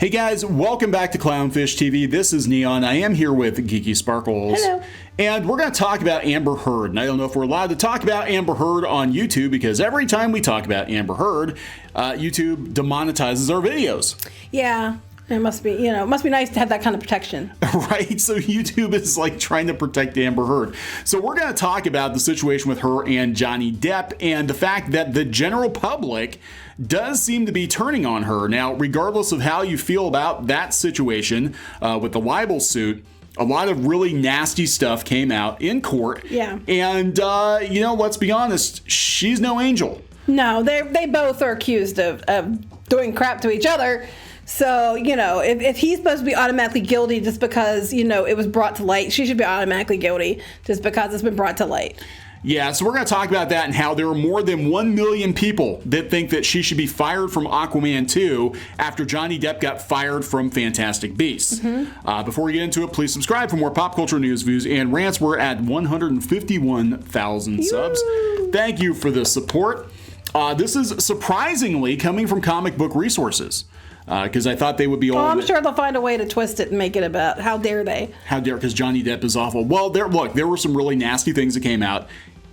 Hey guys, welcome back to Clownfish TV. This is Kneon. I am here with Geeky Sparkles. Hello. And we're going to talk about Amber Heard. And I don't know if we're allowed to talk about Amber Heard on YouTube because every time we talk about Amber Heard, YouTube demonetizes our videos. Yeah. It must be, it must be nice to have that kind of protection. Right? So YouTube is like trying to protect Amber Heard. So we're going to talk about the situation with her and Johnny Depp and the fact that the general public does seem to be turning on her. Now, regardless of how you feel about that situation with the libel suit, a lot of really nasty stuff came out in court. Yeah. And, let's be honest, she's no angel. No, they both are accused of doing crap to each other. So, if he's supposed to be automatically guilty just because, it was brought to light, she should be automatically guilty just because it's been brought to light. Yeah, so we're going to talk about that and how there are more than 1 million people that think that she should be fired from Aquaman 2 after Johnny Depp got fired from Fantastic Beasts. Mm-hmm. Before we get into it, please subscribe for more pop culture news, views, and rants. We're at 151,000 subs. Thank you for the support. This is surprisingly coming from comic book resources. Because I thought they would be all... I'm sure they'll find a way to twist it and make it about how dare they. How dare, because Johnny Depp is awful. Well, there were some really nasty things that came out.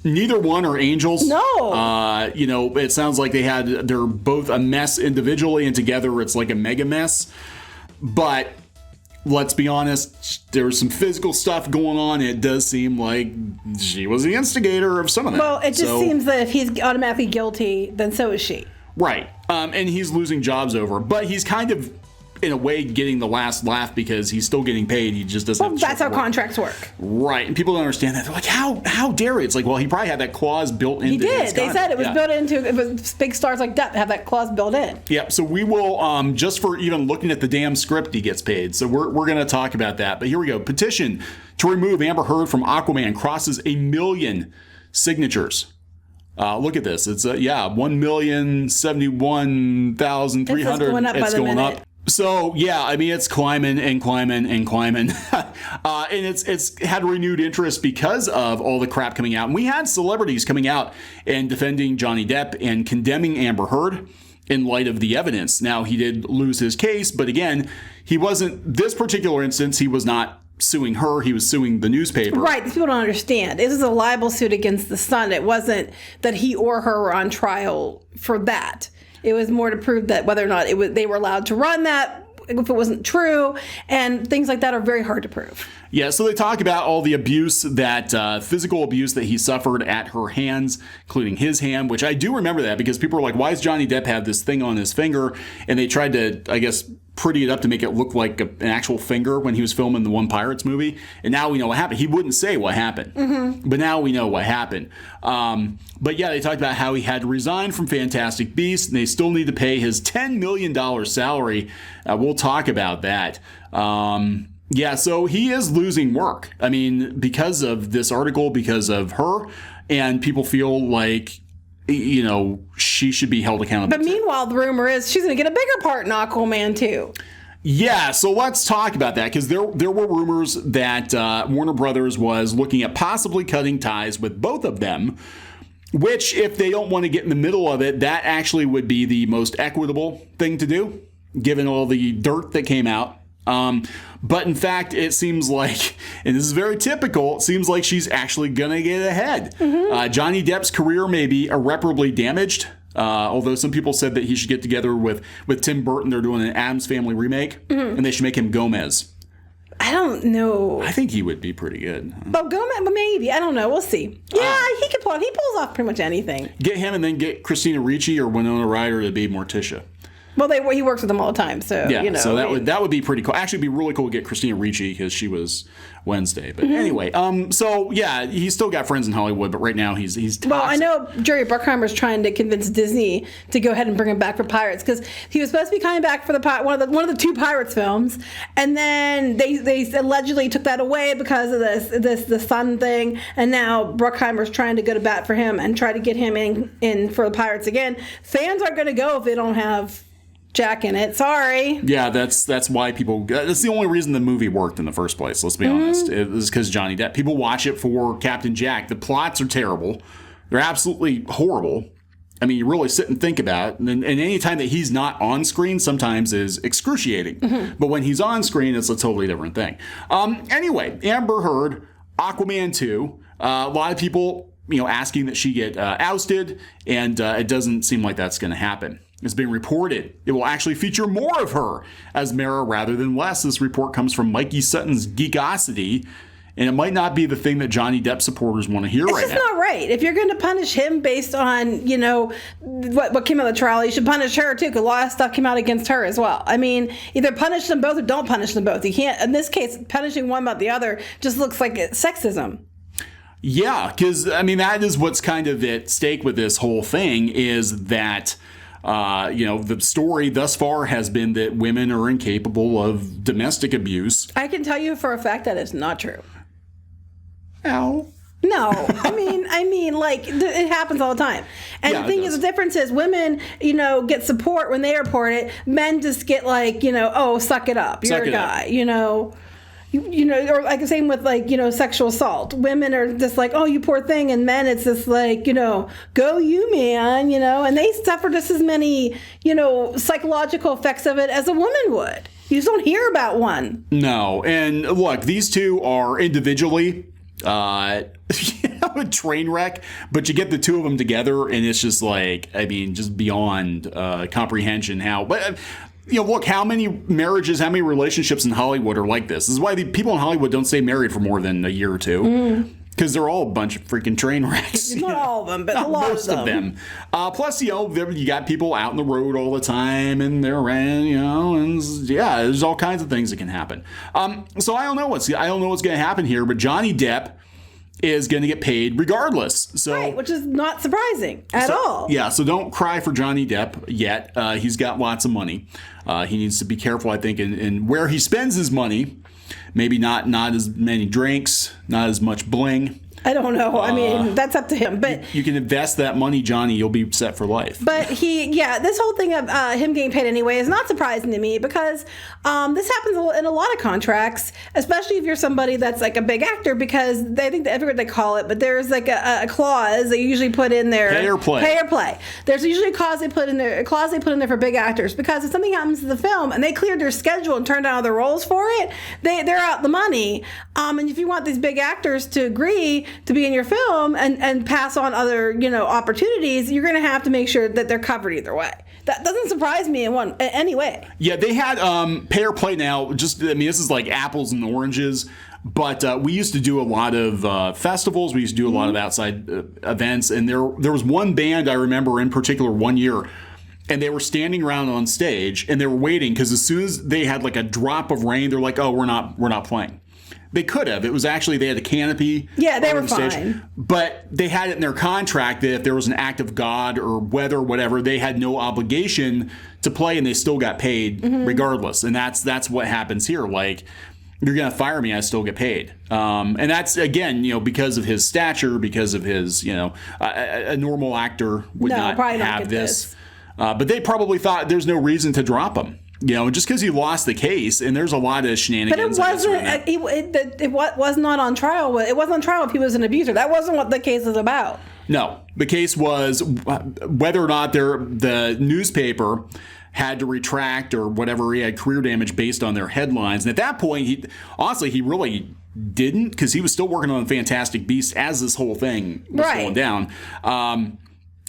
Neither one are angels. No. It sounds like they're both a mess individually, and together it's like a mega mess. But let's be honest, there's some physical stuff going on. It does seem like she was the instigator of some of that. Well, it just seems that if he's automatically guilty, then so is she. Right. And he's losing jobs over. But he's kind of, in a way, getting the last laugh because he's still getting paid. He just doesn't have to that's how contracts work. Right. And people don't understand that. They're like, how dare it? It's like, well, he probably had that clause built into his contract. They said it was built into, it was big stars like Depp have that clause built in. Yep. So we will, just for even looking at the damn script, he gets paid. So we're going to talk about that. But here we go. Petition to remove Amber Heard from Aquaman crosses 1 million signatures. Look at this. It's 1,071,300. It's going up. So yeah, I mean it's climbing and climbing and climbing, and it's had renewed interest because of all the crap coming out. And we had celebrities coming out and defending Johnny Depp and condemning Amber Heard in light of the evidence. Now he did lose his case, but again, he wasn't. This particular instance, he was not suing her, he was suing the newspaper. Right, these people don't understand. This is a libel suit against the Sun. It wasn't that he or her were on trial for that. It was more to prove that whether or not they were allowed to run that, if it wasn't true, and things like that are very hard to prove. Yeah, so they talk about all the abuse, that physical abuse that he suffered at her hands, including his hand, which I do remember that because people were like, why does Johnny Depp have this thing on his finger? And they tried to, I guess, pretty it up to make it look like an actual finger when he was filming the One Pirates movie. And now we know what happened. He wouldn't say what happened, but now we know what happened. But yeah, they talked about how he had to resign from Fantastic Beasts, and they still need to pay his $10 million salary. We'll talk about that. Yeah, so he is losing work. I mean, because of this article, because of her, and people feel like, she should be held accountable. But meanwhile, the rumor is she's going to get a bigger part in Aquaman 2. Yeah, so let's talk about that, because there were rumors that Warner Brothers was looking at possibly cutting ties with both of them, which, if they don't want to get in the middle of it, that actually would be the most equitable thing to do, given all the dirt that came out. But in fact, it seems like, and this is very typical, it seems like she's actually going to get ahead. Johnny Depp's career may be irreparably damaged, although some people said that he should get together with Tim Burton. They're doing an Addams Family remake, and they should make him Gomez. I don't know. I think he would be pretty good. But Gomez, maybe. I don't know. We'll see. Yeah, he pulls off pretty much anything. Get him and then get Christina Ricci or Winona Ryder to be Morticia. Well, he works with them all the time, so yeah. So that would be pretty cool. Actually, it'd be really cool to get Christina Ricci because she was Wednesday. But anyway, so yeah, he's still got friends in Hollywood, but right now he's toxic. Well, I know Jerry Bruckheimer's trying to convince Disney to go ahead and bring him back for Pirates because he was supposed to be coming back for one of the two Pirates films, and then they allegedly took that away because of the Sun thing, and now Bruckheimer's trying to go to bat for him and try to get him in for the Pirates again. Fans aren't going to go if they don't have Jack in it. Sorry. Yeah, that's why people. That's the only reason the movie worked in the first place. Let's be honest. It was because Johnny Depp. People watch it for Captain Jack. The plots are terrible. They're absolutely horrible. I mean, you really sit and think about it. And any time that he's not on screen sometimes is excruciating. But when he's on screen, it's a totally different thing. Anyway, Amber Heard, Aquaman 2, a lot of people, asking that she get ousted, and it doesn't seem like that's going to happen. It's being reported it will actually feature more of her as Mera rather than less. This report comes from Mikey Sutton's Geekosity. And it might not be the thing that Johnny Depp supporters want to hear right now. It's just not right. If you're going to punish him based on, what came out of the trial, you should punish her too, because a lot of stuff came out against her as well. I mean, either punish them both or don't punish them both. You can't, in this case, punishing one about the other just looks like sexism. Yeah, because, that is what's kind of at stake with this whole thing is that, the story thus far has been that women are incapable of domestic abuse. I can tell you for a fact that it's not true. Ow. No, it happens all the time. And the thing is, the difference is women, get support when they report it. Men just get suck it up. You're a guy, or like the same with sexual assault. Women are just like, oh, you poor thing. And men, it's just like, go you, man, and they suffer just as many, psychological effects of it as a woman would. You just don't hear about one. No. And look, these two are individually a train wreck, but you get the two of them together and it's just just beyond comprehension how. But look, how many marriages, how many relationships in Hollywood are like this? This is why the people in Hollywood don't stay married for more than a year or two. Because they're all a bunch of freaking train wrecks. Not all of them, but a lot most of them. Plus, you got people out on the road all the time, and they're around, and there's all kinds of things that can happen. So I don't know what's going to happen here, but Johnny Depp is going to get paid regardless. So, right, which is not surprising at all. Yeah, so don't cry for Johnny Depp yet. He's got lots of money. He needs to be careful, I think, in where he spends his money. Maybe not as many drinks, not as much bling. I don't know. That's up to him. But you can invest that money, Johnny. You'll be set for life. But this whole thing of him getting paid anyway is not surprising to me because this happens in a lot of contracts, especially if you're somebody that's like a big actor. Because I think everywhere they call it, but there's like a clause they usually put in there. Pay or play. Pay or play. There's usually a clause they put in there for big actors because if something happens to the film and they cleared their schedule and turned down other roles for it, they're out the money. And if you want these big actors to agree to be in your film and pass on other, opportunities, you're going to have to make sure that they're covered either way. That doesn't surprise me in any way. Yeah, they had pay or play now. This is like apples and oranges. But we used to do a lot of festivals. We used to do a lot of outside events. And there was one band I remember in particular one year. And they were standing around on stage and they were waiting because as soon as they had like a drop of rain, they're like, oh, we're not playing. They could have. It was actually, they had a canopy. Yeah, they were fine. Stage, but they had it in their contract that if there was an act of God or weather or whatever, they had no obligation to play and they still got paid regardless. And that's what happens here. Like, you're going to fire me, I still get paid. And that's, again, because of his stature, because of his, a normal actor would not have this. But they probably thought there's no reason to drop him. Just because he lost the case, and there's a lot of shenanigans. But it was not on trial. It wasn't on trial if he was an abuser. That wasn't what the case is about. No, the case was whether or not the newspaper had to retract or whatever. He had career damage based on their headlines. And at that point, he really didn't because he was still working on Fantastic Beasts as this whole thing was going down.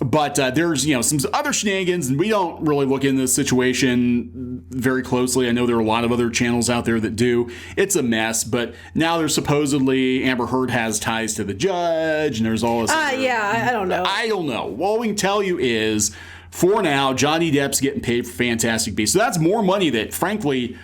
But there's, some other shenanigans, and we don't really look into this situation very closely. I know there are a lot of other channels out there that do. It's a mess, but now there's supposedly Amber Heard has ties to the judge, and there's all this. I don't know. I don't know. All we can tell you is, for now, Johnny Depp's getting paid for Fantastic Beasts. So that's more money that, frankly,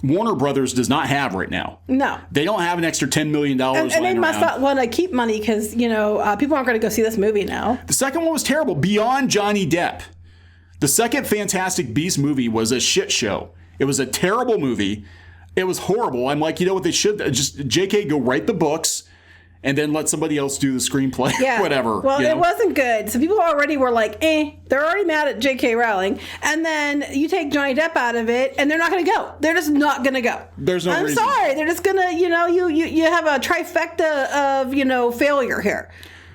Warner Brothers does not have right now. No. They don't have an extra $10 million and they must not want to keep money because, people aren't going to go see this movie now. The second one was terrible. Beyond Johnny Depp, the second Fantastic Beasts movie was a shit show. It was a terrible movie. It was horrible. I'm like, what they should just JK go write the books and then let somebody else do the screenplay, whatever. Well, it wasn't good. So people already were like, they're already mad at J.K. Rowling. And then you take Johnny Depp out of it, and they're not going to go. They're just not going to go. There's no reason. I'm sorry. They're just going to, you have a trifecta of, failure here.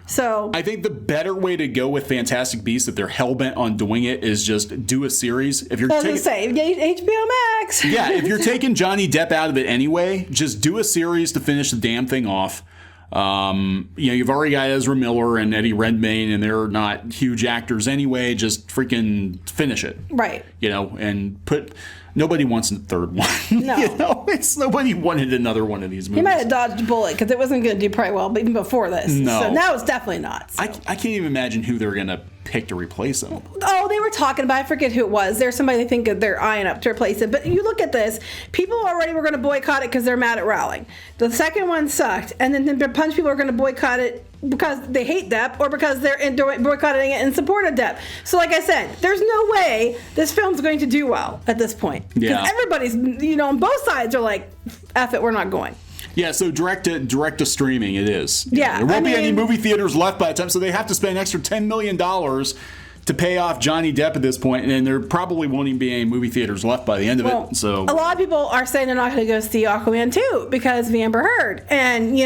So I think the better way to go with Fantastic Beasts, if they're hell-bent on doing it, is just do a series. If you're I was taking, gonna say HBO Max. yeah, if you're taking Johnny Depp out of it anyway, just do a series to finish the damn thing off. You've already got Ezra Miller and Eddie Redmayne, and they're not huge actors anyway. Just freaking finish it, Right. And put. Nobody wants a third one. No. Nobody wanted another one of these movies. He might have dodged a bullet because it wasn't going to do probably well, but even before this. No. So now it's definitely not. So. I can't even imagine who they're going to pick to replace him. Oh, they were talking about, I forget who it was. There's somebody they think they're eyeing up to replace it. But you look at this, people already were going to boycott it because they're mad at Rowling. The second one sucked. And then a bunch of people are going to boycott it because they hate Depp or because they're boycotting it in support of Depp. So like I said, there's no way this film's going to do well at this point. Because everybody's, on both sides are like, F it, we're not going. Yeah, so direct to streaming it is. Yeah. There won't be any movie theaters left by the time, so they have to spend an extra $10 million to pay off Johnny Depp at this point, and there probably won't even be any movie theaters left by the end of it. So a lot of people are saying they're not going to go see Aquaman 2 because of Amber Heard. And,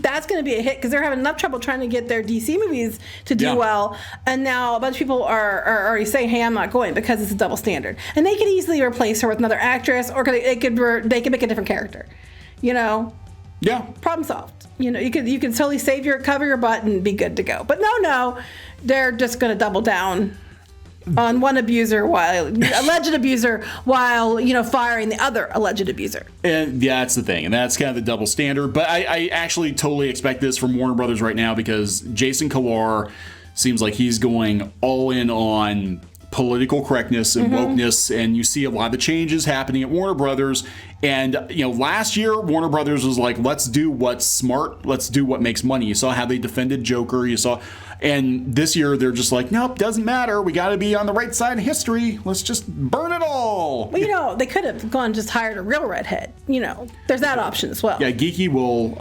that's going to be a hit because they're having enough trouble trying to get their DC movies to do well. And now a bunch of people are already saying, hey, I'm not going because it's a double standard. And they could easily replace her with another actress, or they could make a different character. Yeah. Problem solved. You can totally cover your butt and be good to go. But no, they're just going to double down on one alleged abuser while firing the other alleged abuser. And that's the thing, and that's kind of the double standard. But I actually totally expect this from Warner Brothers right now because Jason Kilar seems like he's going all in on political correctness and wokeness, and you see a lot of the changes happening at Warner Brothers. And last year Warner Brothers was like, let's do what's smart, let's do what makes money. You saw how they defended Joker, and this year they're just like, nope, doesn't matter, we got to be on the right side of history, let's just burn it all. Well, they could have gone just hired a real redhead. There's that option as well. Yeah, Geeky will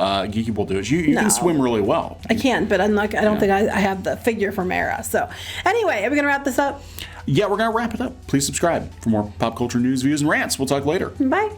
do it. You can swim really well. I can, but I don't think I have the figure for Mera. So anyway, are we gonna wrap this up? Yeah, we're going to wrap it up. Please subscribe for more pop culture news, views, and rants. We'll talk later. Bye.